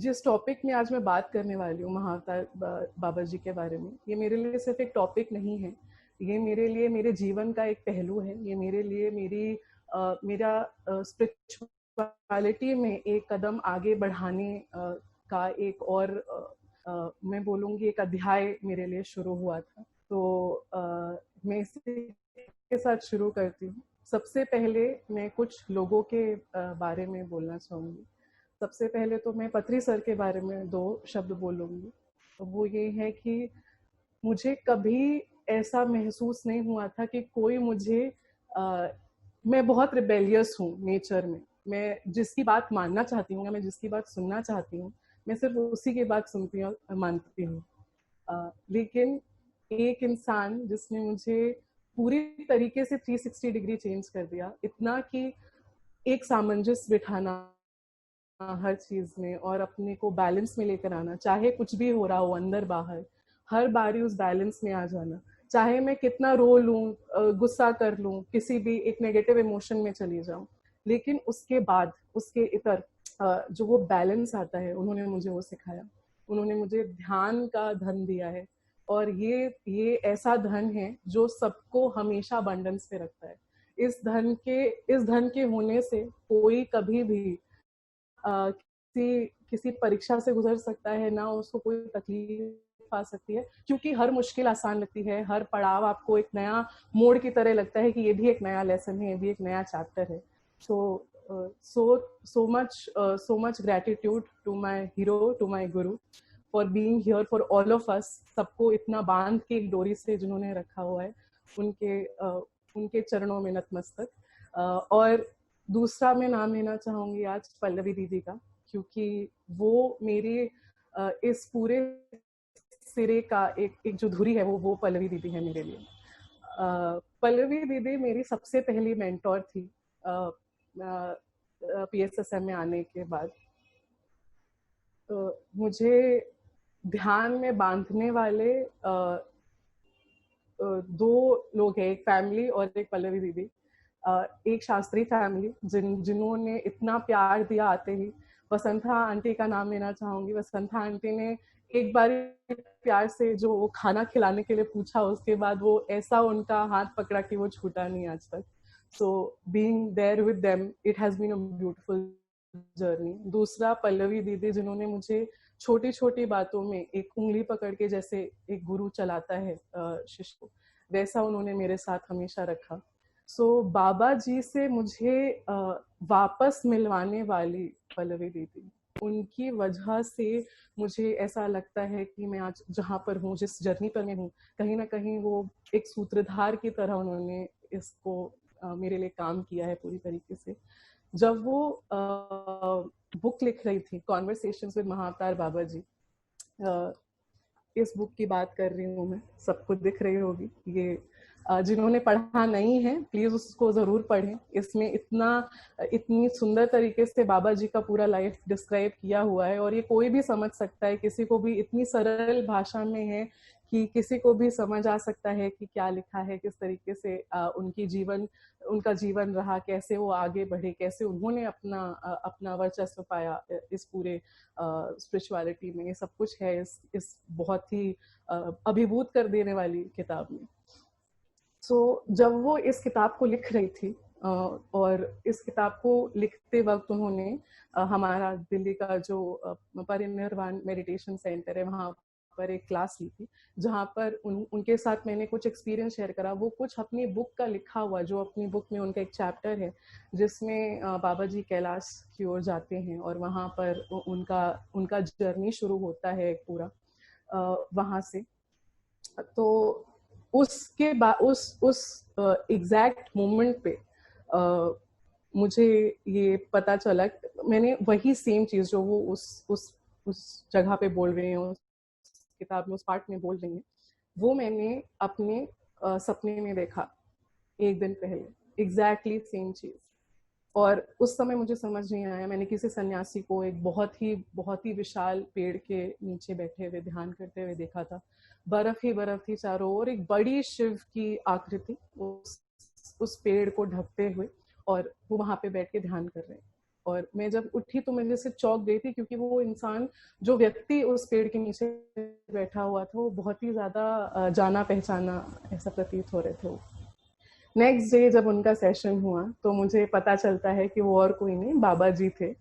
जिस टॉपिक में आज मैं बात करने वाली हूँ महाअवतार बाबा जी के बारे में, ये मेरे लिए सिर्फ एक टॉपिक नहीं है, ये मेरे लिए मेरे जीवन का एक पहलू है। ये मेरे लिए मेरा स्पिरिचुअलिटी में एक कदम आगे बढ़ाने का एक और मैं बोलूँगी एक अध्याय मेरे लिए शुरू हुआ था। तो मैं इसी के साथ शुरू करती हूँ। सबसे पहले मैं कुछ लोगों के बारे में बोलना चाहूँगी। सबसे पहले तो मैं पत्री सर के बारे में 2 शब्द बोलूँगी। तो वो ये है कि मुझे कभी ऐसा महसूस नहीं हुआ था कि कोई मुझे मैं बहुत रिबेलियस हूँ नेचर में। मैं जिसकी बात मानना चाहती हूँ या मैं जिसकी बात सुनना चाहती हूँ, मैं सिर्फ उसी की बात सुनती हूँ, मानती हूँ। लेकिन एक इंसान जिसने मुझे पूरी तरीके से 360 डिग्री चेंज कर दिया, इतना कि एक सामंजस्य बिठाना हर चीज में और अपने को बैलेंस में लेकर आना, चाहे कुछ भी हो रहा हो अंदर बाहर, हर बारी उस बैलेंस में आ जाना। चाहे मैं कितना रो लूं, गुस्सा कर लूं, किसी भी एक नेगेटिव इमोशन में चली जाऊं, लेकिन उसके बाद उसके इतर जो वो बैलेंस आता है, उन्होंने मुझे वो सिखाया। उन्होंने मुझे ध्यान का धन दिया है, और ये ऐसा धन है जो सबको हमेशा अबंडेंस पे रखता है। इस धन के होने से कोई कभी भी किसी परीक्षा से गुजर सकता है, ना उसको कोई तकलीफ आ सकती है, क्योंकि हर मुश्किल आसान लगती है। हर पड़ाव आपको एक नया मोड़ की तरह लगता है कि ये भी एक नया लेसन है, ये भी एक नया चैप्टर है। So much gratitude to my hero, to my guru, for being here for all of us। सबको इतना बांध के एक डोरी से जिन्होंने रखा हुआ है, उनके चरणों में नतमस्तक। और दूसरा मैं नाम लेना चाहूंगी आज पल्लवी दीदी का, क्योंकि वो मेरे इस पूरे सिरे का एक जो धुरी है, वो पल्लवी दीदी है मेरे लिए। पल्लवी दीदी मेरी सबसे पहली मेंटोर थी PSSM में आने के बाद। तो मुझे ध्यान में बांधने वाले 2 लोग हैं, एक फैमिली और एक पल्लवी दीदी। एक शास्त्री फैमिली जिन्होंने इतना प्यार दिया आते ही। वसंथा आंटी का नाम लेना चाहूंगी। वसंथा आंटी ने एक बार प्यार से जो वो खाना खिलाने के लिए पूछा, उसके बाद वो ऐसा उनका हाथ पकड़ा कि वो छूटा नहीं आज तक। So being there with them, it has been a beautiful journey. दूसरा पल्लवी दीदी, जिन्होंने मुझे छोटी छोटी बातों में एक उंगली पकड़ के, जैसे एक गुरु चलाता है शिष्य को, वैसा उन्होंने मेरे साथ हमेशा रखा। बाबा जी से मुझे वापस मिलवाने वाली पल्लवी दीदी, उनकी वजह से मुझे ऐसा लगता है कि मैं आज जहाँ पर हूँ, जिस जर्नी पर मैं हूँ, कहीं ना कहीं वो एक सूत्रधार की तरह उन्होंने इसको मेरे लिए काम किया है पूरी तरीके से। जब वो बुक लिख रही थी, कॉन्वर्सेशंस विद महाअवतार बाबा जी, इस बुक की बात कर रही हूँ मैं, सबको दिख रही होगी ये। जिन्होंने पढ़ा नहीं है, प्लीज उसको जरूर पढ़ें। इसमें इतनी सुंदर तरीके से बाबा जी का पूरा लाइफ डिस्क्राइब किया हुआ है, और ये कोई भी समझ सकता है, किसी को भी इतनी सरल भाषा में है कि किसी को भी समझ आ सकता है कि क्या लिखा है, किस तरीके से उनका जीवन रहा, कैसे वो आगे बढ़े, कैसे उन्होंने अपना वर्चस्व पाया इस पूरे स्पिरिचुअलिटी में। ये सब कुछ है इस बहुत ही अभिभूत कर देने वाली किताब में। जब वो इस किताब को लिख रही थी, और इस किताब को लिखते वक्त उन्होंने हमारा दिल्ली का जो परिनिर्वाण मेडिटेशन सेंटर है, वहाँ पर एक क्लास ली थी, जहाँ पर उनके साथ मैंने कुछ एक्सपीरियंस शेयर करा। वो कुछ अपनी बुक का लिखा हुआ, जो अपनी बुक में उनका एक चैप्टर है जिसमें बाबा जी कैलाश की ओर जाते हैं, और वहाँ पर उनका जर्नी शुरू होता है पूरा वहाँ से। तो उसके बाद उस एग्जैक्ट मोमेंट पे मुझे ये पता चला, मैंने वही सेम चीज जो वो उस जगह पे बोल रहे हैं, उस किताब में उस पार्ट में बोल रही हैं, वो मैंने अपने सपने में देखा 1 दिन पहले, एग्जैक्टली सेम चीज। और उस समय मुझे समझ नहीं आया। मैंने किसी सन्यासी को एक बहुत ही विशाल पेड़ के नीचे बैठे हुए ध्यान करते हुए देखा था। बर्फ ही बर्फ थी चारों ओर, एक बड़ी शिव की आकृति उस पेड़ को ढकते हुए, और वो वहां पे बैठ के ध्यान कर रहे हैं। और मैं जब उठी तो मैं जैसे चौंक गई थी, क्योंकि वो इंसान, जो व्यक्ति उस पेड़ के नीचे बैठा हुआ था, वो बहुत ही ज्यादा जाना पहचाना ऐसा प्रतीत हो रहे थे। नेक्स्ट डे जब उनका सेशन हुआ तो मुझे पता चलता है कि वो और कोई नहीं, बाबा जी थे।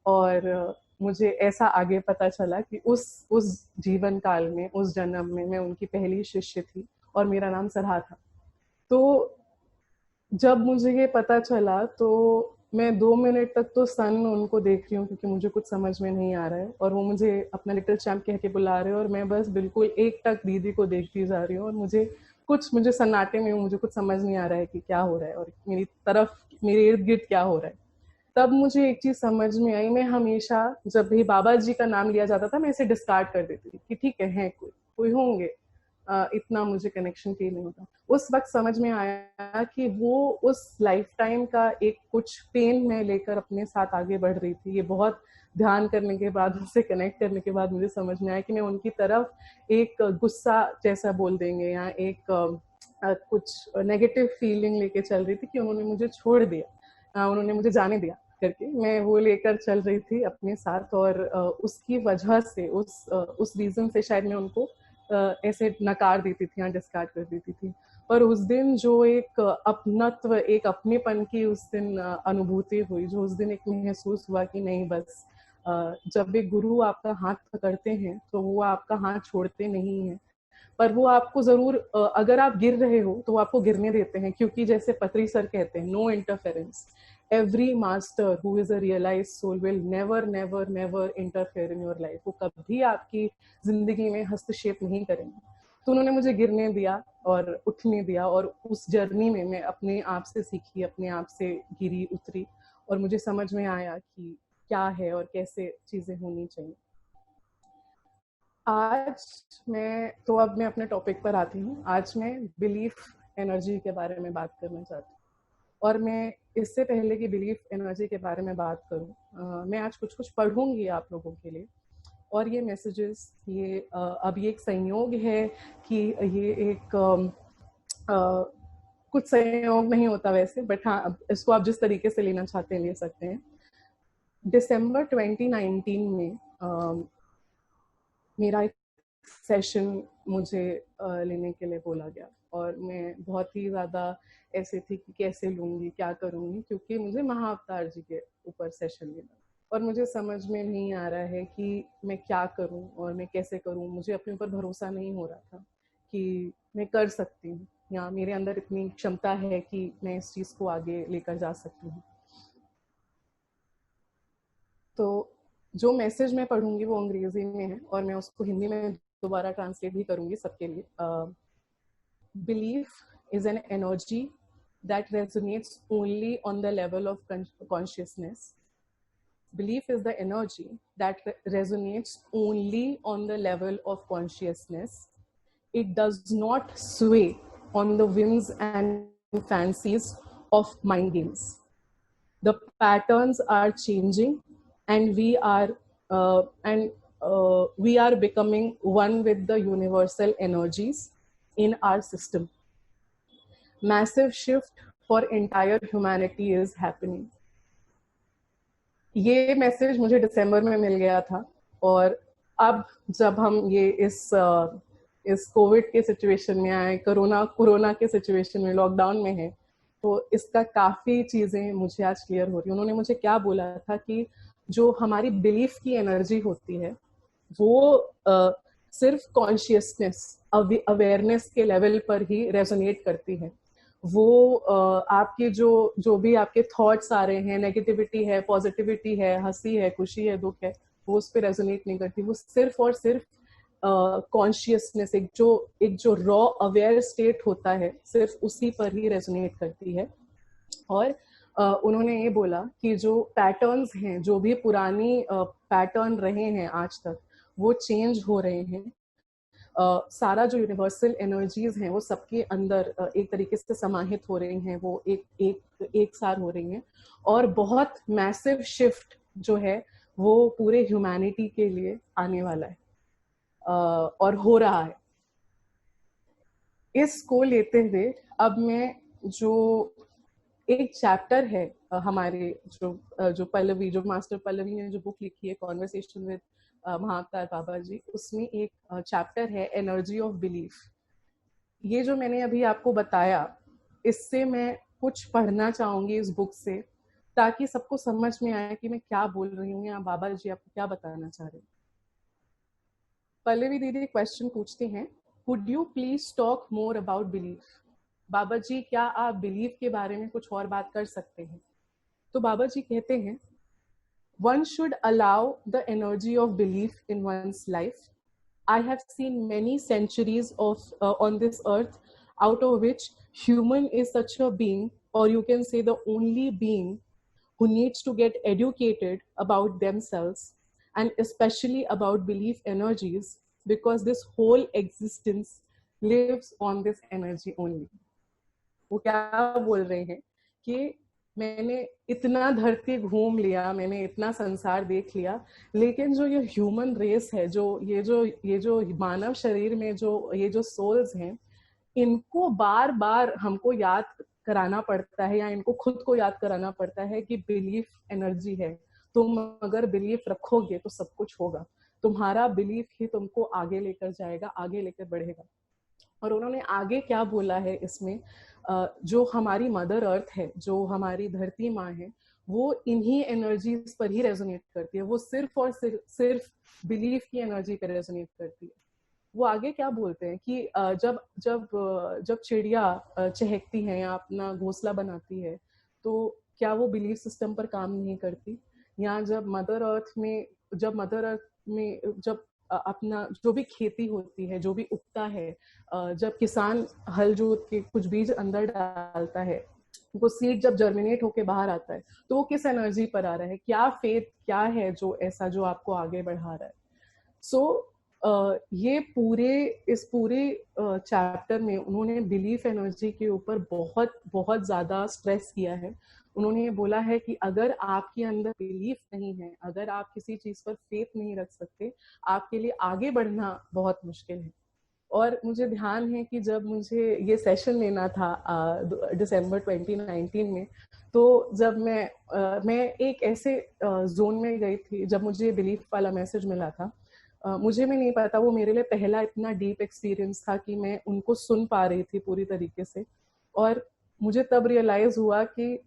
और मुझे ऐसा आगे पता चला कि उस जीवन काल में, उस जन्म में मैं उनकी पहली शिष्य थी और मेरा नाम सरहा था। तो जब मुझे ये पता चला तो मैं 2 मिनट तक तो सन उनको देख रही हूँ, क्योंकि मुझे कुछ समझ में नहीं आ रहा है, और वो मुझे अपना लिटिल चैम्प कह के बुला रहे हैं, और मैं बस बिल्कुल एक टक दीदी को देखती जा रही हूँ, और मुझे सन्नाटे में मुझे कुछ समझ नहीं आ रहा है कि क्या हो रहा है और मेरे इर्द गिर्द क्या हो रहा है। तब मुझे एक चीज समझ में आई, मैं हमेशा जब भी बाबा जी का नाम लिया जाता था मैं इसे डिस्कार्ड कर देती थी कि ठीक है कोई होंगे, इतना मुझे कनेक्शन फील नहीं होता। उस वक्त समझ में आया कि वो उस लाइफ टाइम का एक कुछ पेन में लेकर अपने साथ आगे बढ़ रही थी। ये बहुत ध्यान करने के बाद, उनसे कनेक्ट करने के बाद मुझे समझ में आया कि मैं उनकी तरफ एक गुस्सा जैसा बोल देंगे या एक कुछ नेगेटिव फीलिंग लेके चल रही थी कि उन्होंने मुझे छोड़ दिया, उन्होंने मुझे जाने दिया करके मैं वो लेकर चल रही थी अपने साथ। और उसकी वजह से, उस रीजन से शायद मैं उनको ऐसे नकार देती थी या डिस्कार्ड कर देती थी। पर उस दिन जो एक अपनत्व, एक अपनेपन की उस दिन अनुभूति हुई, जो उस दिन एक महसूस हुआ कि नहीं, बस जब एक गुरु आपका हाथ पकड़ते हैं तो वो आपका हाथ छोड़ते नहीं है, पर वो आपको जरूर, अगर आप गिर रहे हो तो वो आपको गिरने देते हैं, क्योंकि जैसे पत्री सर कहते हैं, no interference. Every master who is a realised soul will never never never interfere in your life. वो कभी आपकी जिंदगी में हस्तक्षेप नहीं करेंगे। तो उन्होंने मुझे गिरने दिया और उठने दिया, और उस जर्नी में मैं अपने आप से सीखी, अपने आप से गिरी उतरी, और मुझे समझ में आया कि क्या है और कैसे चीजें होनी चाहिए। अब मैं अपने टॉपिक पर आती हूँ। आज मैं बिलीफ एनर्जी के बारे में बात करना चाहती हूँ। और मैं इससे पहले कि बिलीफ एनर्जी के बारे में बात करूँ, मैं आज कुछ पढ़ूंगी आप लोगों के लिए। और ये मैसेजेस, अब ये एक संयोग है कि ये एक कुछ संयोग नहीं होता वैसे, बट हाँ, इसको आप जिस तरीके से लेना चाहते हैं ले सकते हैं। दिसंबर 2019 में मेरा एक सेशन मुझे लेने के लिए बोला गया, और मैं बहुत ही ज़्यादा ऐसे थी कि कैसे लूँगी, क्या करूँगी, क्योंकि मुझे महाअवतार जी के ऊपर सेशन लेना, और मुझे समझ में नहीं आ रहा है कि मैं क्या करूँ और मैं कैसे करूँ। मुझे अपने ऊपर भरोसा नहीं हो रहा था कि मैं कर सकती हूँ, या मेरे अंदर इतनी क्षमता है कि मैं इस चीज़ को आगे लेकर जा सकती हूँ। तो जो मैसेज मैं पढ़ूंगी वो अंग्रेजी में है, और मैं उसको हिंदी में दोबारा ट्रांसलेट भी करूंगी सबके लिए। Belief is an energy that resonates only on the level of consciousness. Belief is the energy that resonates only on the level of consciousness. It does not sway on the whims and fancies of mind games. The patterns are changing, and we are becoming one with the universal energies in our system. Massive shift for entire humanity is happening. ये message मुझे दिसंबर में मिल गया था, और अब जब हम ये इस कोविड के सिचुएशन में आए, कोरोना के सिचुएशन में, लॉकडाउन में है, तो इसका काफी चीजें मुझे आज क्लियर हो रही। उन्होंने मुझे क्या बोला था कि जो हमारी बिलीफ की एनर्जी होती है वो सिर्फ कॉन्शियसनेस, अवेयरनेस के लेवल पर ही रेजोनेट करती है। वो आपके जो भी आपके थॉट्स आ रहे हैं, नेगेटिविटी है, पॉजिटिविटी है, हंसी है, खुशी है, दुख है, वो उस पर रेजोनेट नहीं करती। वो सिर्फ और सिर्फ कॉन्शियसनेस, एक जो रॉ अवेयर स्टेट होता है, सिर्फ उसी पर ही रेजोनेट करती है। और उन्होंने ये बोला कि जो पैटर्न्स हैं, जो भी पुरानी पैटर्न रहे हैं आज तक, वो चेंज हो रहे हैं। सारा जो यूनिवर्सल एनर्जीज हैं वो सबके अंदर एक तरीके से समाहित हो रही हैं, वो एक साथ हो रही हैं, और बहुत मैसिव शिफ्ट जो है वो पूरे ह्यूमैनिटी के लिए आने वाला है और हो रहा है। इसको लेते हुए अब मैं जो एक चैप्टर है हमारे जो पल्लवी, जो मास्टर पल्लवी ने जो बुक लिखी है कॉन्वर्सेशन विद महाकाल बाबा जी, उसमें एक चैप्टर है एनर्जी ऑफ बिलीफ। ये जो मैंने अभी आपको बताया, इससे मैं कुछ पढ़ना चाहूंगी इस बुक से, ताकि सबको समझ में आए कि मैं क्या बोल रही हूँ या बाबा जी आपको क्या बताना चाह रहे हैं। पल्लवी दीदी क्वेश्चन पूछती हैं, could you please talk more about belief? Baba ji क्या आप बिलीफ के बारे में कुछ और बात कर सकते हैं? तो बाबा जी कहते हैं, one should allow the energy of belief in one's life. I have seen many centuries of on this earth, out of which human is such a being, or you can say the only being who needs to get educated about themselves and especially about belief energies, because this whole existence lives on this energy only. वो क्या बोल रहे हैं कि मैंने इतना धरती घूम लिया, मैंने इतना संसार देख लिया, लेकिन जो ये ह्यूमन रेस है, ये जो मानव शरीर में जो ये जो सोल्स हैं, इनको बार बार हमको याद कराना पड़ता है, या इनको खुद को याद कराना पड़ता है कि बिलीफ एनर्जी है। तुम अगर बिलीफ रखोगे तो सब कुछ होगा। तुम्हारा बिलीफ ही तुमको आगे लेकर जाएगा, आगे लेकर बढ़ेगा। और उन्होंने आगे क्या बोला है इसमें, जो हमारी मदर अर्थ है, जो हमारी धरती माँ है, वो इन्हीं एनर्जीज पर ही रेजोनेट करती है। वो सिर्फ और सिर्फ बिलीफ की एनर्जी पर रेजोनेट करती है। वो आगे क्या बोलते हैं कि जब जब जब चिड़िया चहकती है या अपना घोंसला बनाती है, तो क्या वो बिलीफ सिस्टम पर काम नहीं करती? या जब मदर अर्थ में जब अपना जो भी खेती होती है, जो भी उगता है, जब किसान हल जोत के कुछ बीज अंदर डालता है, वो सीड जब जर्मिनेट होके बाहर आता है, तो वो किस एनर्जी पर आ रहा है? क्या फेथ, क्या है जो ऐसा जो आपको आगे बढ़ा रहा है? सो ये इस पूरे चैप्टर में उन्होंने बिलीफ एनर्जी के ऊपर बहुत बहुत ज्यादा स्ट्रेस किया है। उन्होंने ये बोला है कि अगर आपके अंदर बिलीफ नहीं है, अगर आप किसी चीज पर फेथ नहीं रख सकते, आपके लिए आगे बढ़ना बहुत मुश्किल है। और मुझे ध्यान है कि जब मुझे ये सेशन लेना था दिसंबर 2019 में, तो जब मैं एक ऐसे जोन में गई थी जब मुझे बिलीफ वाला मैसेज मिला था। मुझे भी नहीं पता, वो मेरे लिए पहला इतना डीप एक्सपीरियंस था कि मैं उनको सुन पा रही थी पूरी तरीके से। और मुझे तब रियलाइज हुआ कि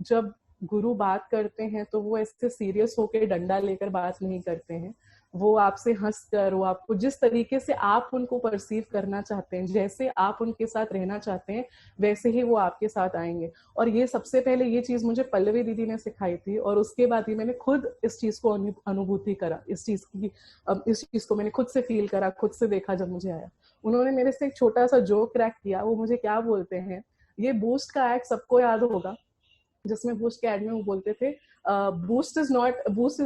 जब गुरु बात करते हैं तो वो ऐसे सीरियस होकर डंडा लेकर बात नहीं करते हैं। वो आपसे हंसकर, वो आपको जिस तरीके से आप उनको परसीव करना चाहते हैं, जैसे आप उनके साथ रहना चाहते हैं, वैसे ही वो आपके साथ आएंगे। और ये सबसे पहले ये चीज मुझे पल्लवी दीदी ने सिखाई थी, और उसके बाद ही मैंने खुद इस चीज को अनुभूति करा, इस चीज को मैंने खुद से फील करा, खुद से देखा जब मुझे आया। उन्होंने मेरे से एक छोटा सा जोक क्रैक किया। वो मुझे क्या बोलते हैं, ये बूस्ट का एड सबको याद होगा, जिसमें बूस्ट के एड में वो बोलते थे, boost is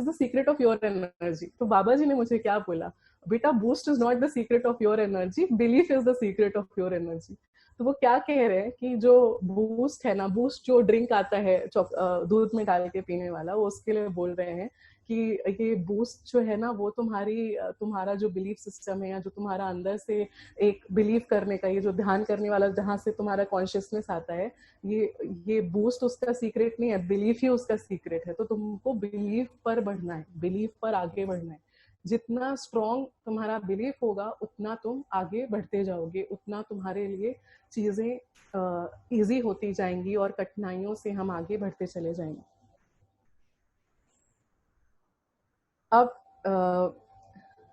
the secret of your energy. तो बाबा जी ने मुझे क्या बोला, बेटा boost is not the secret of your energy, belief is the secret of your energy. तो वो क्या कह रहे हैं कि जो बूस्ट है ना, बूस्ट जो ड्रिंक आता है दूध में डाल के पीने वाला, वो उसके लिए बोल रहे हैं कि ये बूस्ट जो है ना, वो तुम्हारा जो बिलीफ सिस्टम है, या जो तुम्हारा अंदर से एक बिलीव करने का, ये जो ध्यान करने वाला जहाँ से तुम्हारा कॉन्शियसनेस आता है, ये बूस्ट उसका सीक्रेट नहीं है, बिलीफ ही उसका सीक्रेट है। तो तुमको बिलीफ पर बढ़ना है, बिलीफ पर आगे बढ़ना है। जितना स्ट्रॉन्ग तुम्हारा बिलीफ होगा, उतना तुम आगे बढ़ते जाओगे, उतना तुम्हारे लिए चीजें इजी होती जाएंगी और कठिनाइयों से हम आगे बढ़ते चले जाएंगे। अब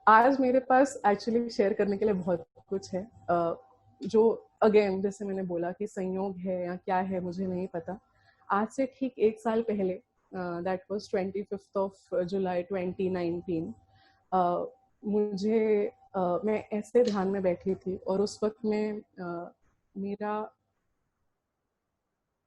आज मेरे पास एक्चुअली शेयर करने के लिए बहुत कुछ है, जो अगेन जैसे मैंने बोला कि संयोग है या क्या है मुझे नहीं पता। आज से ठीक 1 साल पहले, that was 25th of July 2019, मैं ऐसे ध्यान में बैठी थी, और उस वक्त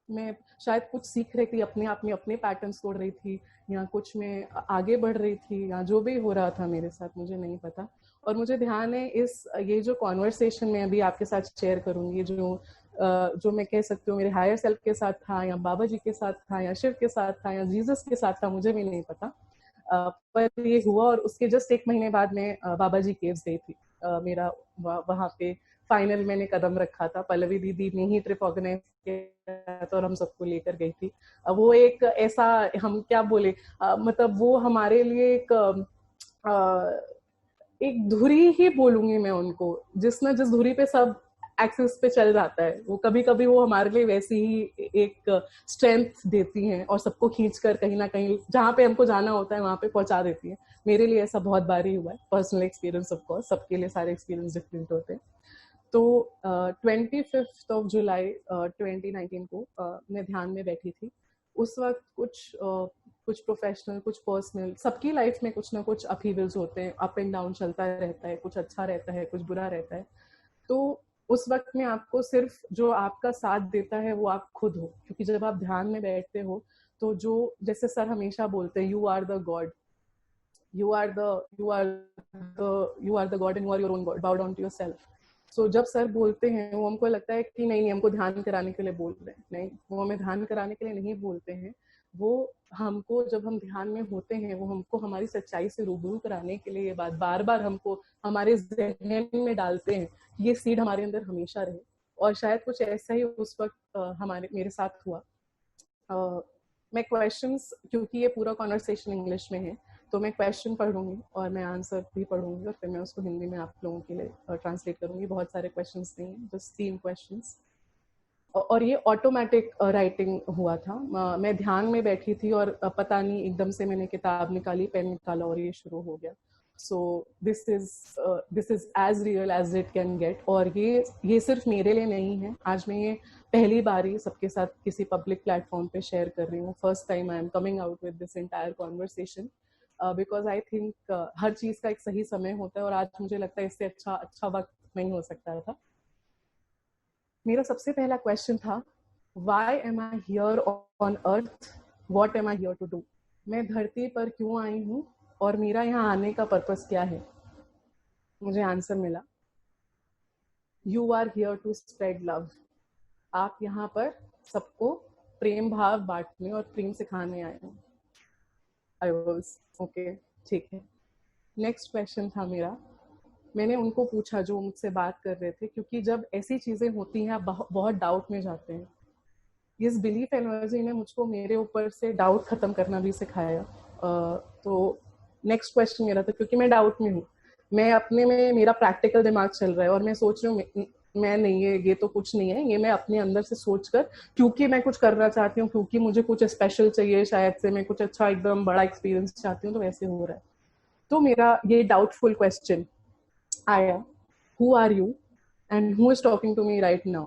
मैं शायद कुछ सीख रही थी, अपने आप में अपने पैटर्न्स तोड़ रही थी, या कुछ मैं आगे बढ़ रही थी, या जो भी हो रहा था मेरे साथ मुझे नहीं पता। और मुझे ध्यान है ये जो कॉन्वर्सेशन मैं अभी आपके साथ शेयर करूंगी, जो मैं कह सकती हूँ मेरे हायर सेल्फ के साथ था, या बाबा जी के साथ था, या शिव के साथ था, या जीसस के साथ था, मुझे भी नहीं पता। पर ये हुआ, और उसके जस्ट 1 महीने बाद मैं बाबा जी केव्स गई थी। मेरा वहाँ पे फाइनल मैंने कदम रखा था। पल्लवी दीदी ने ही ट्रिप ऑर्गेनाइज किया था और हम सबको लेकर गई थी। वो एक ऐसा, हम क्या बोले, मतलब वो हमारे लिए एक धुरी ही बोलूंगी मैं उनको, जिस धुरी पे सब एक्सिस पे चल जाता है, वो कभी कभी वो हमारे लिए वैसी ही एक स्ट्रेंथ देती हैं और सबको खींच कर कहीं ना कहीं जहाँ पे हमको जाना होता है वहां पे पहुंचा देती है। मेरे लिए ऐसा बहुत बार ही हुआ है, पर्सनल एक्सपीरियंस ऑफ कोर्स, सबके लिए सारे एक्सपीरियंस डिफरेंट होते हैं। तो 25 जुलाई 2019 को मैं ध्यान में बैठी थी। उस वक्त कुछ प्रोफेशनल, कुछ पर्सनल, सबकी लाइफ में कुछ ना कुछ अपहीवल्स होते हैं, अप एंड डाउन चलता रहता है, कुछ अच्छा रहता है, कुछ बुरा रहता है। तो उस वक्त में आपको सिर्फ जो आपका साथ देता है वो आप खुद हो, क्योंकि जब आप ध्यान में बैठते हो तो जो, जैसे सर हमेशा बोलते हैं, you are the god, you are the god and you are your own god, bow down to yourself. So जब सर बोलते हैं, वो हमको लगता है कि नहीं हमको ध्यान कराने के लिए बोल रहे हैं, नहीं, वो हमें ध्यान कराने के लिए नहीं बोलते हैं। वो हमको, जब हम ध्यान में होते हैं, वो हमको हमारी सच्चाई से रूबरू कराने के लिए ये बात बार बार हमको हमारे जहन में डालते हैं, ये सीड हमारे अंदर हमेशा रहे। और शायद कुछ ऐसा ही उस वक्त मेरे साथ हुआ। मैं क्वेश्चंस, क्योंकि ये पूरा कॉन्वर्सेशन इंग्लिश में है, तो मैं क्वेश्चन पढ़ूंगी और मैं आंसर भी पढ़ूंगी और फिर मैं उसको हिंदी में आप लोगों के लिए ट्रांसलेट करूंगी। बहुत सारे क्वेश्चंस नहीं हैं, जस्ट 3 क्वेश्चंस। और ये ऑटोमेटिक राइटिंग हुआ था। मैं ध्यान में बैठी थी और पता नहीं एकदम से मैंने किताब निकाली, पेन निकाला और ये शुरू हो गया। So this is as real as it can get. और ये सिर्फ मेरे लिए नहीं है, आज मैं ये पहली बार ही सबके साथ किसी पब्लिक प्लेटफॉर्म पे शेयर कर रही हूँ। First time I am coming out with this entire conversation, because I think हर चीज का एक सही समय होता है और आज मुझे लगता है इससे अच्छा वक्त नहीं हो सकता था। मेरा सबसे पहला क्वेश्चन था, why am I here on earth, what am I here to do. मैं धरती पर क्यों आई हूँ और मेरा यहाँ आने का पर्पस क्या है। मुझे आंसर मिला, you are here to spread love. आप यहाँ पर सबको प्रेम भाव बांटने और प्रेम सिखाने आए हैं। आई वाज ओके, ठीक है। नेक्स्ट क्वेश्चन था मेरा, मैंने उनको पूछा जो मुझसे बात कर रहे थे, क्योंकि जब ऐसी चीजें होती हैं आप बहुत डाउट में जाते हैं। इस बिलीफ एनर्जी ने मुझको मेरे ऊपर से डाउट खत्म करना भी सिखाया। तो नेक्स्ट क्वेश्चन मेरा था, क्योंकि मैं डाउट में हूँ, मैं अपने में, मेरा प्रैक्टिकल दिमाग चल रहा है और मैं सोच रही हूँ मैं नहीं, ये तो कुछ नहीं है, ये मैं अपने अंदर से सोचकर, क्योंकि मैं कुछ करना चाहती हूँ, क्योंकि मुझे कुछ स्पेशल चाहिए, शायद से मैं कुछ अच्छा एकदम बड़ा एक्सपीरियंस चाहती हूँ, तो वैसे हो रहा है। तो मेरा ये डाउटफुल क्वेश्चन आया, who are you and who is talking to me right now?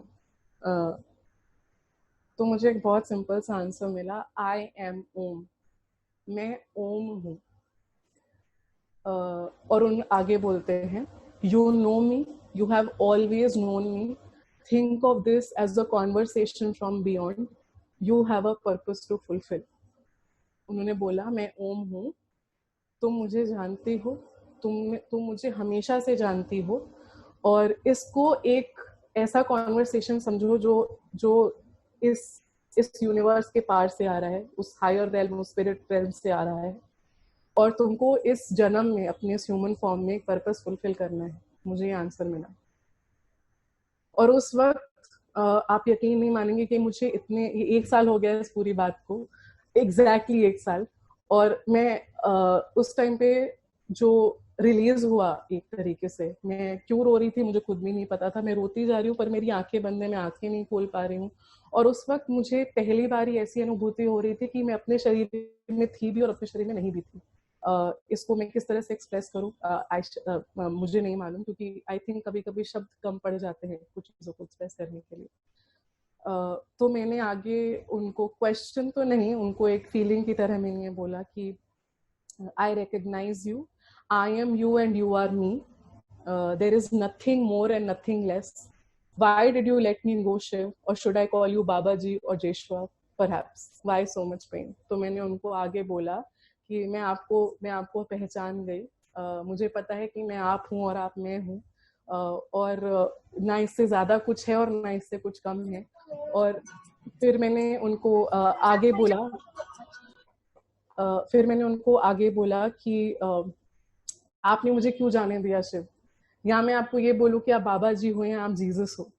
तो मुझे एक बहुत सिंपल सा आंसर मिला, I am ओम, मैं ओम हूँ। और उन आगे बोलते हैं, you know me, you have always known me, think of this as a conversation from beyond, you have a purpose to fulfill। उन्होंने बोला, मैं ओम हूँ, तुम मुझे जानती हो, तुम मुझे हमेशा से जानती हो, और इसको एक ऐसा कॉन्वर्सेशन समझो जो इस यूनिवर्स के पार से आ रहा है, उस हायर रेल्म, उस स्पिरिट रेल्म से आ रहा है, और तुमको इस जन्म में अपने इस ह्यूमन फॉर्म में एक पर्पस फुलफिल करना है। मुझे ये आंसर मिला। और उस वक्त आप यकीन नहीं मानेंगे कि मुझे इतने 1 साल हो गया इस पूरी बात को, एग्जैक्टली 1 साल। और मैं उस टाइम पे जो रिलीज हुआ, एक तरीके से मैं क्यों रो रही थी मुझे खुद भी नहीं पता था। मैं रोती जा रही हूँ पर मेरी आंखें बंद है, मैं आंखें नहीं खोल पा रही हूँ। और उस वक्त मुझे पहली बार ऐसी अनुभूति हो रही थी कि मैं अपने शरीर में थी भी और अपने शरीर में नहीं भी थी। इसको मैं किस तरह से एक्सप्रेस करूँ मुझे नहीं मालूम, क्योंकि आई थिंक कभी कभी शब्द कम पड़ जाते हैं कुछ चीज़ों को एक्सप्रेस करने के लिए। तो मैंने आगे उनको क्वेश्चन तो नहीं, उनको एक फीलिंग की तरह मैंने ये बोला कि I recognise you, I am you and you are me, there is nothing more and nothing less, why did you let me go Shiv, और should I call you Baba ji और Jeshua perhaps, why so much pain. तो मैंने उनको आगे बोला कि मैं आपको पहचान गई, मुझे पता है कि मैं आप हूँ और आप मैं हूँ, और ना इससे ज्यादा कुछ है और ना इससे कुछ कम है। और फिर मैंने उनको आगे बोला कि आपने मुझे क्यों जाने दिया शिव, या मैं आपको ये बोलूँ कि आप बाबा जी हो या आप जीसस हो,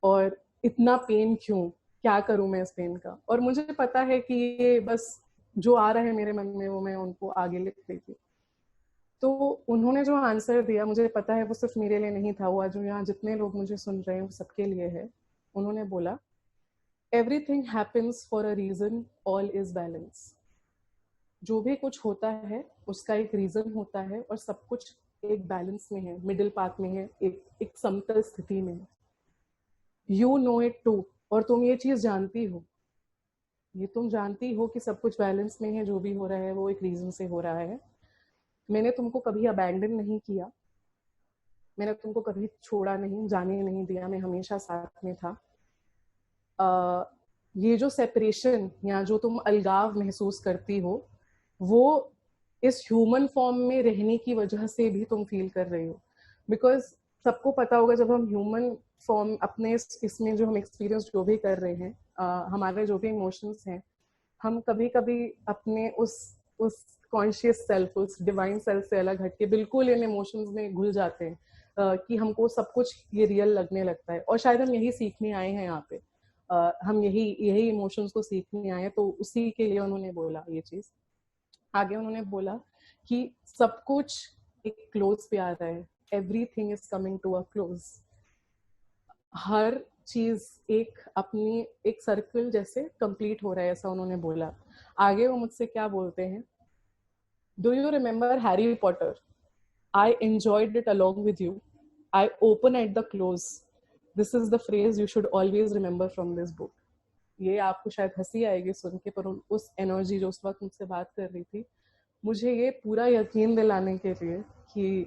और इतना पेन क्यों, क्या करूं मैं इस पेन का। और मुझे पता है कि ये बस जो आ रहा है मेरे मन में वो मैं उनको आगे लिख देती। तो उन्होंने जो आंसर दिया, मुझे पता है वो सिर्फ मेरे लिए नहीं था, वो जो यहाँ जितने लोग मुझे सुन रहे हैं वो सबके लिए है। उन्होंने बोला, everything happens for a reason, all is balance. जो भी कुछ होता है उसका एक रीजन होता है, और सब कुछ एक बैलेंस में है, मिडिल पाथ में है, एक समतल स्थिति में है। यू नो इट टू, और तुम ये चीज जानती हो, ये तुम जानती हो कि सब कुछ बैलेंस में है, जो भी हो रहा है वो एक रीजन से हो रहा है। मैंने तुमको कभी अबैंडन नहीं किया, मैंने तुमको कभी छोड़ा नहीं, जाने नहीं दिया, मैं हमेशा साथ में था। ये जो सेपरेशन या जो तुम अलगाव महसूस करती हो, वो इस ह्यूमन फॉर्म में रहने की वजह से भी तुम फील कर रही हो। बिकॉज सबको पता होगा, जब हम ह्यूमन फॉर्म अपने इसमें जो हम एक्सपीरियंस जो भी कर रहे हैं, हमारे जो भी इमोशंस हैं, हम कभी कभी अपने उस कॉन्शियस सेल्फ, उस डिवाइन सेल्फ से अलग हटके बिल्कुल इन इमोशंस में घुल जाते हैं, कि हमको सब कुछ ये रियल लगने लगता है। और शायद हम यही सीखने आए हैं यहाँ पे, हम यही इमोशंस को सीखने आए हैं। तो उसी के लिए उन्होंने बोला ये चीज। आगे उन्होंने बोला कि सब कुछ एक क्लोज पे आ रहा है, everything is coming to a close. हर चीज एक अपनी एक सर्कल जैसे कंप्लीट हो रहा है, ऐसा उन्होंने बोला। आगे वो मुझसे क्या बोलते हैं, do you remember Harry Potter? I enjoyed it along with you, I open at the close, this is the phrase you should always remember from this book. ये आपको शायद हंसी आएगी सुन के, पर उस एनर्जी जो उस वक्त मुझसे बात कर रही थी, मुझे ये पूरा यकीन दिलाने के लिए कि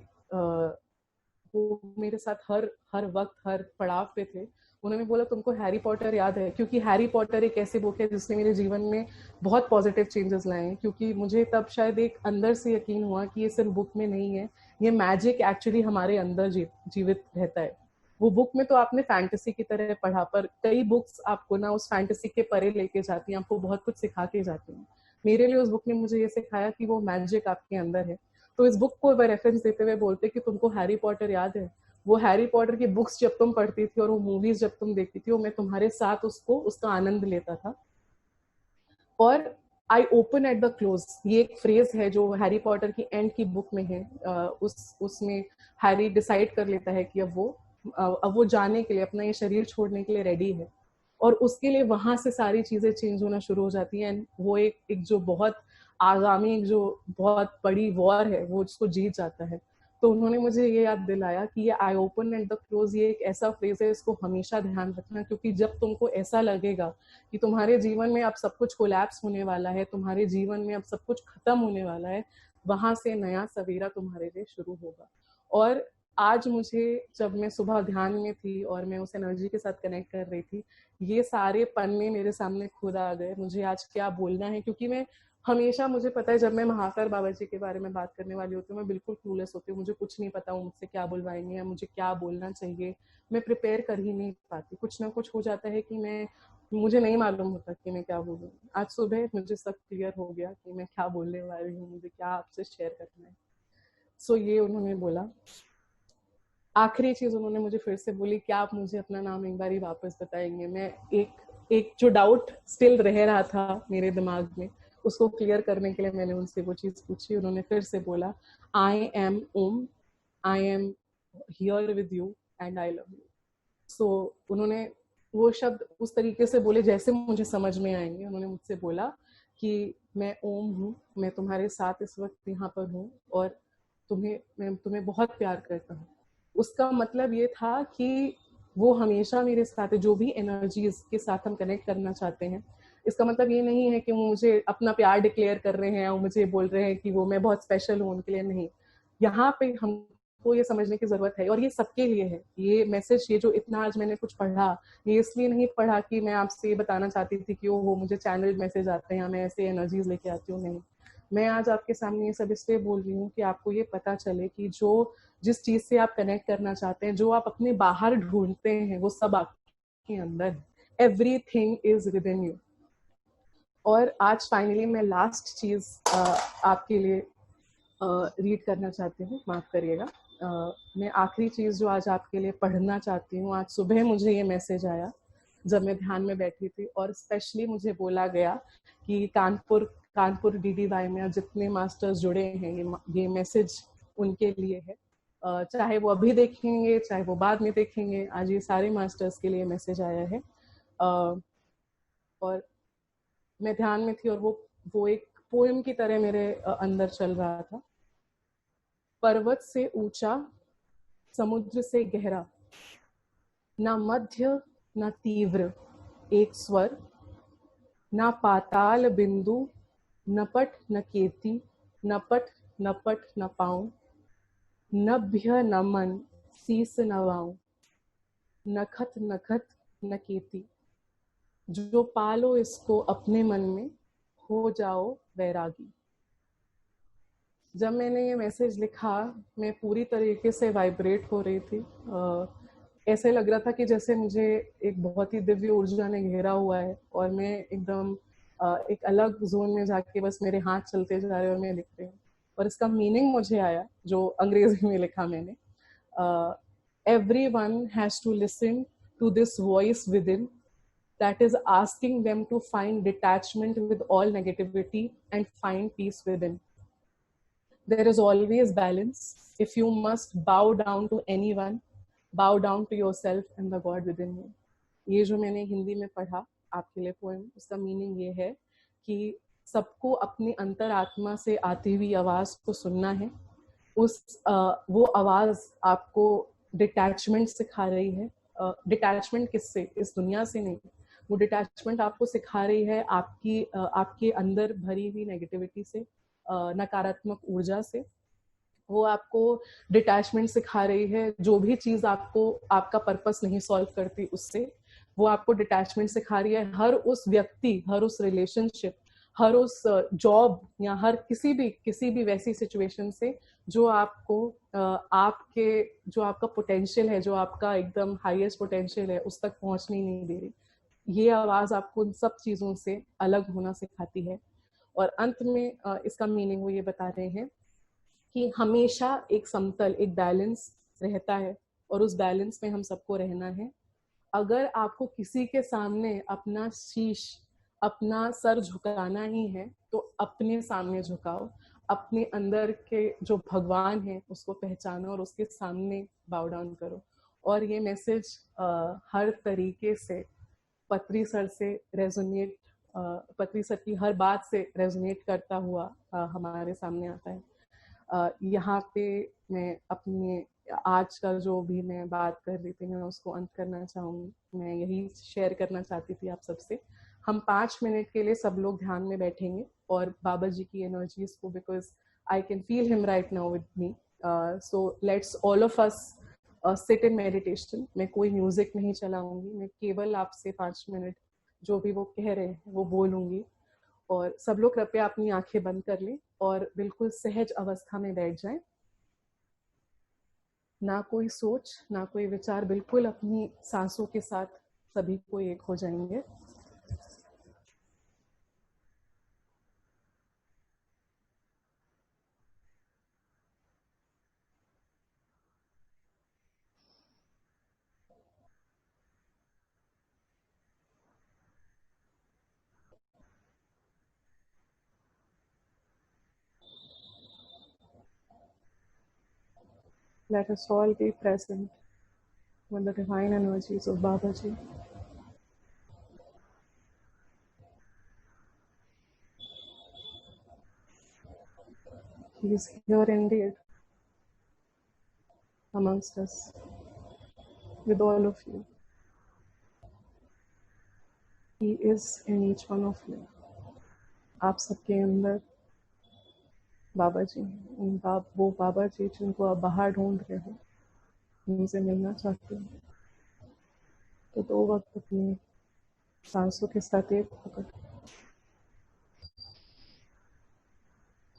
वो मेरे साथ हर हर वक्त हर पड़ाव पे थे। उन्होंने बोला, तुमको हैरी पॉटर याद है? क्योंकि हैरी पॉटर एक ऐसी बुक है जिसने मेरे जीवन में बहुत पॉजिटिव चेंजेस लाए हैं। क्योंकि मुझे तब शायद एक अंदर से यकीन हुआ कि ये सिर्फ बुक में नहीं है, ये मैजिक एक्चुअली हमारे अंदर जीवित रहता है। वो बुक में तो आपने फैंटेसी की तरह पढ़ा, पर कई बुक्स आपको ना उस फैंटेसी के परे लेके जाती हैं, आपको बहुत कुछ सिखा के जाती हैं। मेरे लिए उस बुक ने मुझे ये सिखाया कि वो मैजिक आपके अंदर है। तो इस बुक को रेफरेंस देते हुए बोलते कि तुमको हैरी पॉटर याद है? वो हैरी पॉटर की बुक्स जब तुम पढ़ती थी और वो मूवीज जब तुम देखती थी, वो मैं तुम्हारे साथ उसका आनंद लेता था। और I open at the close, ये एक फ्रेज है जो हैरी पॉटर की एंड की बुक में है। उसमें हैरी डिसाइड कर लेता है कि अब वो जाने के लिए, अपना ये शरीर छोड़ने के लिए रेडी है, और उसके लिए वहां से सारी चीजें चेंज होना शुरू हो जाती हैं। एंड वो एक जो बहुत आगामी, जो बहुत बड़ी वॉर है, वो उसको जीत जाता है। तो उन्होंने मुझे ये याद दिलाया कि ये I open at the close, ये एक ऐसा फ्रेज है, इसको हमेशा ध्यान रखना। क्योंकि जब तुमको ऐसा लगेगा कि तुम्हारे जीवन में अब सब कुछ कोलैप्स होने वाला है, तुम्हारे जीवन में अब सब कुछ खत्म होने वाला है, वहां से नया सवेरा तुम्हारे लिए शुरू होगा। और आज मुझे, जब मैं सुबह ध्यान में थी और मैं उस एनर्जी के साथ कनेक्ट कर रही थी, ये सारे पन्ने मेरे सामने खुद आ गए, मुझे आज क्या बोलना है। क्योंकि मैं हमेशा, मुझे पता है जब मैं महाकाल बाबा जी के बारे में बात करने वाली होती हूँ, मैं बिल्कुल क्लूलेस होती हूँ, मुझे कुछ नहीं पता वो मुझसे क्या बुलवाएंगे या मुझे क्या बोलना चाहिए। मैं प्रिपेयर कर ही नहीं पाती, कुछ ना कुछ हो जाता है कि मुझे नहीं मालूम होता कि मैं क्या बोलूँ। आज सुबह मुझे सब क्लियर हो गया कि मैं क्या बोलने वाली हूँ, मुझे क्या आपसे शेयर करना है। सो ये उन्होंने बोला। आखिरी चीज उन्होंने मुझे फिर से बोली, क्या आप मुझे अपना नाम एक बार वापस बताएंगे? मैं एक जो डाउट स्टिल रह रहा था मेरे दिमाग में, उसको क्लियर करने के लिए मैंने उनसे वो चीज पूछी। उन्होंने फिर से बोला, I am Om, I am here with you and I love you. So उन्होंने वो शब्द उस तरीके से बोले जैसे मुझे समझ में आएंगे। उन्होंने मुझसे बोला कि मैं ओम हूँ, मैं तुम्हारे साथ इस वक्त यहाँ पर हूँ, और मैं तुम्हें बहुत प्यार करता हूँ। उसका मतलब ये था कि वो हमेशा मेरे साथ है, जो भी एनर्जीज के साथ हम कनेक्ट करना चाहते हैं। इसका मतलब ये नहीं है कि वो मुझे अपना प्यार डिक्लेयर कर रहे हैं और मुझे बोल रहे हैं कि वो मैं बहुत स्पेशल हूँ उनके लिए, नहीं। यहाँ पे हमको ये समझने की जरूरत है, और ये सबके लिए है। ये मैसेज, ये जो इतना आज मैंने कुछ पढ़ा, ये इसलिए नहीं पढ़ा कि मैं आपसे ये बताना चाहती थी कि वो मुझे चैनल मैसेज आते हैं या मैं ऐसे एनर्जीज लेके आती हूँ, नहीं। मैं आज आपके सामने ये सब इसलिए बोल रही हूँ कि आपको ये पता चले कि जिस चीज से आप कनेक्ट करना चाहते हैं, जो आप अपने बाहर ढूंढते हैं, वो सब आपके अंदर है। Everything is with in you. और आज फाइनली मैं लास्ट चीज आपके लिए रीड करना चाहती हूँ, माफ करिएगा। मैं आखिरी चीज़ जो आज आपके लिए पढ़ना चाहती हूँ, आज सुबह मुझे ये मैसेज आया जब मैं ध्यान में बैठी थी, और स्पेशली मुझे बोला गया कि कानपुर डीडीवाई में जितने मास्टर्स जुड़े हैं, ये मैसेज उनके लिए है। चाहे वो अभी देखेंगे, चाहे वो बाद में देखेंगे, आज ये सारे मास्टर्स के लिए मैसेज आया है। और मैं ध्यान में थी और वो एक पोएम की तरह मेरे अंदर चल रहा था। पर्वत से ऊंचा, समुद्र से गहरा, ना मध्य ना तीव्र एक स्वर, ना पाताल बिंदु, न पट न केती, न पट न पट न पाऊं, नभ्य न मन, शीस नवाऊं, नखत नखत न केती, जो पालो इसको अपने मन में, हो जाओ वैरागी। जब मैंने ये मैसेज लिखा, मैं पूरी तरीके से वाइब्रेट हो रही थी। ऐसे लग रहा था कि जैसे मुझे एक बहुत ही दिव्य ऊर्जा ने घेरा हुआ है और मैं एकदम एक अलग जोन में जाके बस मेरे हाथ चलते जा रहे और मैं लिख रही हूँ। और इसका मीनिंग मुझे आया जो अंग्रेजी में लिखा मैंने। Everyone has to listen to this voice within that is asking them to find detachment with all negativity and find peace within. There is always balance. If you must bow down to anyone, bow down to yourself and the God within you. ये जो मैंने हिंदी में पढ़ा आपके लिए poem, उसका meaning ये है कि सबको अपनी अंतरात्मा से आती हुई आवाज को सुनना है। वो आवाज आपको डिटैचमेंट सिखा रही है। डिटैचमेंट किससे? इस दुनिया से नहीं। वो डिटैचमेंट आपको सिखा रही है आपके अंदर भरी हुई नेगेटिविटी से, नकारात्मक ऊर्जा से। वो आपको डिटैचमेंट सिखा रही है, जो भी चीज आपका पर्पस नहीं सॉल्व करती उससे, वो आपको डिटैचमेंट सिखा रही है। हर उस व्यक्ति, हर उस रिलेशनशिप, हर उस जॉब या हर किसी भी वैसी सिचुएशन से जो जो आपका पोटेंशियल है, जो आपका एकदम हाईएस्ट पोटेंशियल है, उस तक पहुंचने नहीं दे रही। ये आवाज आपको उन सब चीजों से अलग होना सिखाती है। और अंत में इसका मीनिंग वो ये बता रहे हैं कि हमेशा एक समतल, एक बैलेंस रहता है और उस बैलेंस में हम सबको रहना है। अगर आपको किसी के सामने अपना शीश, अपना सर झुकाना ही है तो अपने सामने झुकाओ, अपने अंदर के जो भगवान है उसको पहचानो और उसके सामने बाउ डाउन करो। और ये मैसेज हर तरीके से पत्री सर से रेजोनेट, पत्री सर की हर बात से रेजोनेट करता हुआ हमारे सामने आता है। यहाँ पे मैं अपने आज का जो भी मैं बात कर रही थी, मैं उसको अंत करना चाहूँगी। मैं यही शेयर करना चाहती थी आप सबसे। हम 5 मिनट के लिए सब लोग ध्यान में बैठेंगे और बाबा जी की एनर्जीज को, because I can feel him right now with me, so let's all of us sit in meditation. मैं कोई म्यूजिक नहीं चलाऊंगी, मैं केवल आपसे 5 मिनट जो भी वो कह रहे हैं वो बोलूंगी। और सब लोग कृपया अपनी आंखें बंद कर लें और बिल्कुल सहज अवस्था में बैठ जाएं। ना कोई सोच, ना कोई विचार, बिल्कुल अपनी सांसों के साथ सभी को एक हो जाएंगे। Let us all be present with the divine energies of Babaji. He is here indeed amongst us, with all of you. He is in each one of you. आप सबके अंदर बाबा जी, वो बाबा जी जिनको आप बाहर ढूंढ रहे हो, उनसे मिलना चाहते हो, तो 2 वक्त अपनी सांसों के साथ एक होकर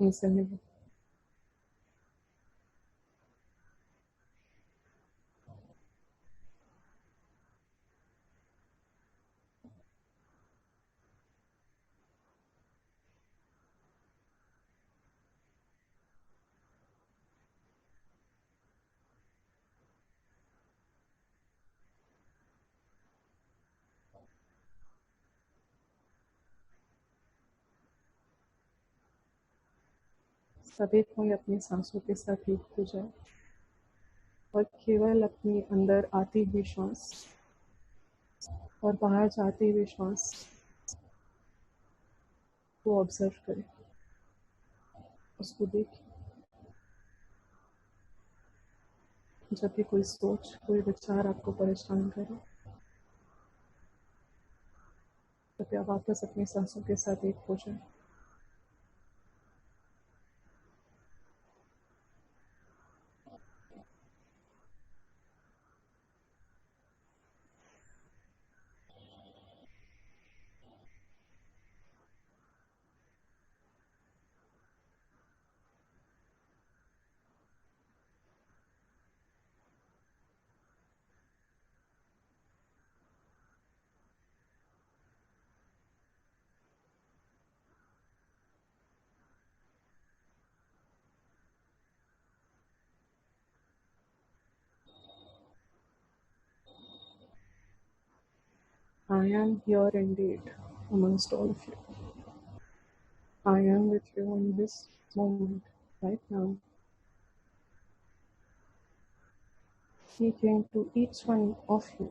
उनसे मिलो। सभी कोई अपनी सांसों के साथ एक हो जाए और केवल अपनी अंदर आती हुई श्वास और बाहर जाती हुई श्वास को ऑब्जर्व करें, उसको देखें। जब भी कोई सोच, कोई विचार आपको परेशान करे, कृपया वापस अपनी सांसों के साथ एक हो जाए। I am here indeed amongst all of you. I am with you in this moment, right now. He came to each one of you.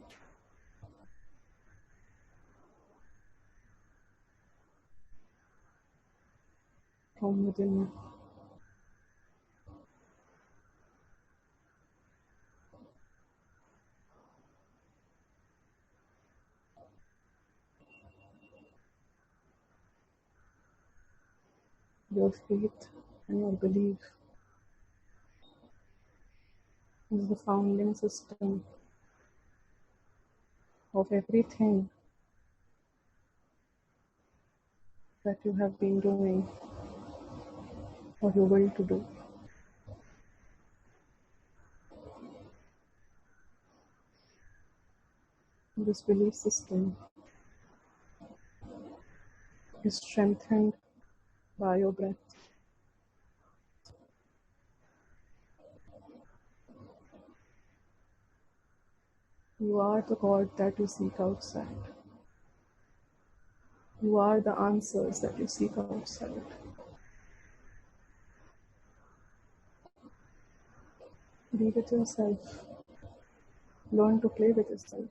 From within you. Your faith and your belief is the founding system of everything that you have been doing or you will to do. This belief system is strengthened by your breath. You are the God that you seek outside. You are the answers that you seek outside. Be with yourself. Learn to play with yourself.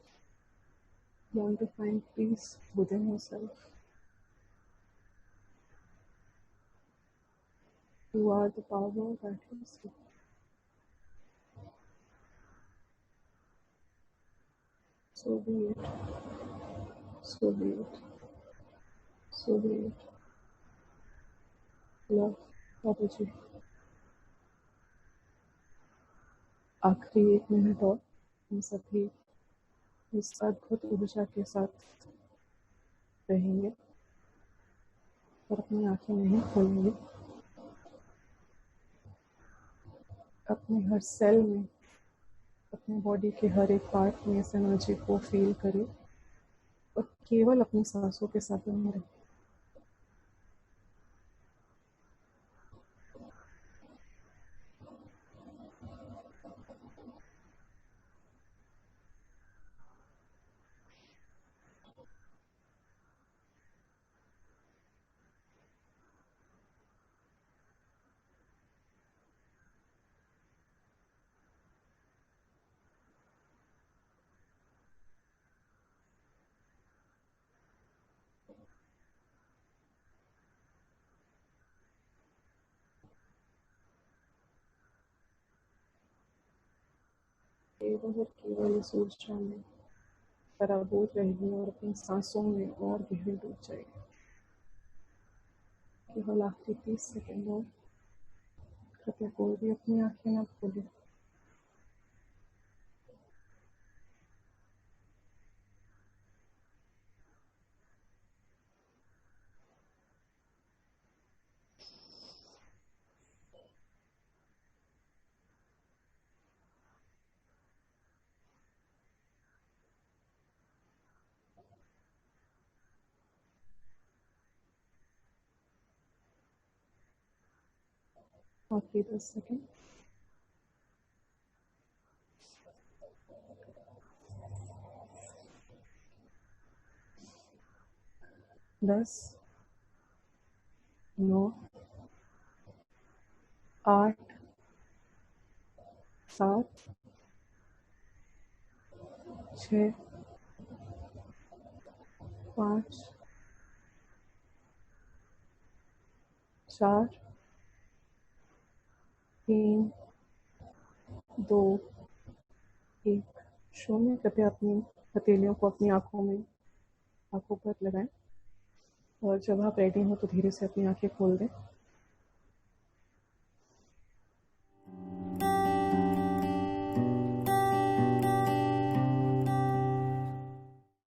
Learn to find peace within yourself. You are the power that you seek. So be it. So be it. So be it. Love, बाबा जी। आखिरी 1 minute और हम सभी इस अद्भुत ऊर्जा के साथ रहेंगे और अपनी आंखें नहीं खोलेंगे। अपने हर सेल में, अपने बॉडी के हर एक पार्ट में इस एनर्जी को फील करें और केवल अपनी सांसों के साथ बने रहें। केवल और केवल इस ऊर्जा में पराभूत रहेगी और अपनी सांसों में और गहरे डूब जाएगी। केवल आखिरी 30 सेकंड और कृपया कोई भी अपनी आंखें न खोले। आखिरी 10 सेकंड। 10, 9, 8 7 6 5 4 3 2 1। शून्य। कृपया अपनी हथेलियों को अपनी आंखों पर लगाएं और जब आप रेडी हो तो धीरे से अपनी आंखें खोल दें।